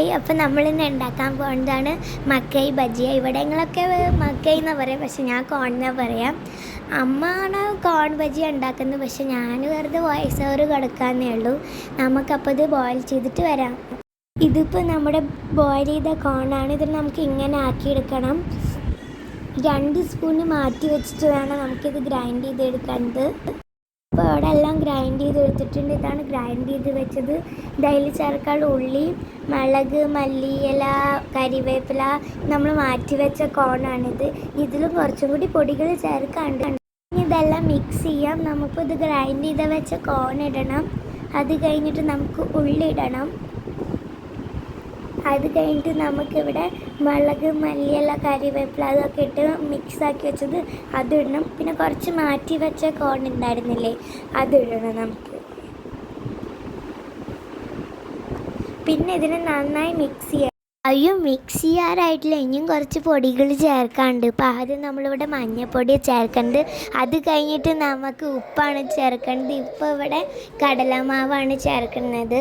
Hi, അപ്പോൾ നമ്മളിന്ന് ഉണ്ടാക്കാൻ പോകുന്നതാണ് മക്കൈ ബജിയ. ഇവിടങ്ങളൊക്കെ മക്കൈ എന്നാണ് പറയുക, പക്ഷെ ഞാൻ കോൺ എന്നാണ് പറയാം. അമ്മയാണ് കോൺ ബജിയ ഉണ്ടാക്കുന്നത്, പക്ഷെ ഞാൻ വെറുതെ വോയിസ് ഓവർ കൊടുക്കാമെന്നേ ഉള്ളൂ. നമുക്കപ്പോൾ ഇത് ബോയിൽ ചെയ്തിട്ട് വരാം. ഇതിപ്പോൾ നമ്മുടെ ബോയിൽ ചെയ്ത കോണാണ്. ഇത് നമുക്ക് ഇങ്ങനെ ആക്കിയെടുക്കണം. 2 സ്പൂണ് മാറ്റി വെച്ചിട്ട് വേണം നമുക്കിത് ഗ്രൈൻഡ് ചെയ്തെടുക്കുന്നത്. അപ്പോൾ അവിടെ എല്ലാം ഗ്രൈൻഡ് ചെയ്തെടുത്തിട്ടുണ്ട്. ഇതാണ് ഗ്രൈൻഡ് ചെയ്ത് വെച്ചത്. ഇതിൽ ചേർക്കാനുള്ള ഉള്ളി, മുളക്, മല്ലിയില, കരിവേപ്പില നമ്മൾ മാറ്റി വെച്ച കോണാണിത്. ഇതിലും കുറച്ചും കൂടി പൊടികൾ ചേർക്കാണ്ട്. ഇതെല്ലാം മിക്സ് ചെയ്യാം. നമുക്കിപ്പോൾ ഇത് ഗ്രൈൻഡ് ചെയ്ത് വെച്ച കോൺ ഇടണം. അത് കഴിഞ്ഞിട്ട് നമുക്ക് ഉള്ളി ഇടണം. അത് കഴിഞ്ഞിട്ട് നമുക്കിവിടെ മുളക്, മല്ലിയില, കരിവേപ്പില അതൊക്കെ ഇട്ട് മിക്സാക്കി വെച്ചത് അതിടണം. പിന്നെ കുറച്ച് മാറ്റി വെച്ച കോൺ ഉണ്ടായിരുന്നില്ലേ, അതിടണം നമുക്ക്. പിന്നെ ഇതിനെ നന്നായി മിക്സ് ചെയ്യാം. മിക്സ് ചെയ്യാറായിട്ടില്ല, ഇനിയും കുറച്ച് പൊടികൾ ചേർക്കാനുണ്ട്. ഇപ്പോൾ ആദ്യം നമ്മളിവിടെ മഞ്ഞൾപ്പൊടി ചേർക്കേണ്ടത്. അത് കഴിഞ്ഞിട്ട് നമുക്ക് ഉപ്പാണ് ചേർക്കേണ്ടത്. ഇപ്പോൾ ഇവിടെ കടലമാവാണ് ചേർക്കുന്നത്.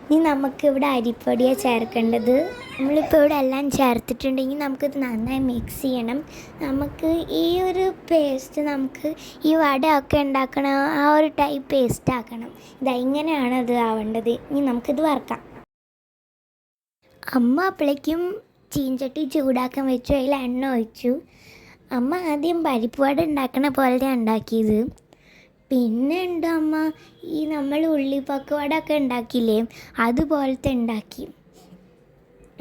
ഇനി നമുക്കിവിടെ അരിപ്പൊടിയാണ് ചേർക്കേണ്ടത്. നമ്മളിപ്പോൾ ഇവിടെ എല്ലാം ചേർത്തിട്ടുണ്ടെങ്കിൽ നമുക്കിത് നന്നായി മിക്സ് ചെയ്യണം. നമുക്ക് ഈ ഒരു പേസ്റ്റ് നമുക്ക് ഈ വടയൊക്കെ ഉണ്ടാക്കണ ആ ഒരു ടൈപ്പ് പേസ്റ്റ് ആക്കണം. ഇതെങ്ങനെയാണ് അത് ആവേണ്ടത്. ഇനി നമുക്കിത് വറുക്കാം. അമ്മ അപ്പോഴേക്കും ചീഞ്ചട്ടി ചൂടാക്കാൻ വെച്ചു, അതിൽ എണ്ണ ഒഴിച്ചു. അമ്മ ആദ്യം പരിപ്പ് വട ഉണ്ടാക്കണ പോലെയാണ് ഉണ്ടാക്കിയത്. പിന്നെ ഉണ്ട് അമ്മ ഈ നമ്മൾ ഉള്ളിപ്പക്കവടയൊക്കെ ഉണ്ടാക്കിയില്ലേ, അതുപോലത്തെ ഉണ്ടാക്കി.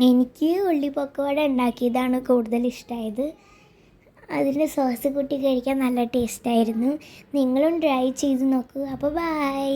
എനിക്ക് ഉള്ളിപ്പക്കവട ഉണ്ടാക്കിയതാണ് കൂടുതൽ ഇഷ്ടമായത്. അതിൻ്റെ സോസ് കൂട്ടി കഴിക്കാൻ നല്ല ടേസ്റ്റായിരുന്നു. നിങ്ങളും ട്രൈ ചെയ്ത് നോക്കൂ. അപ്പോൾ ബൈ.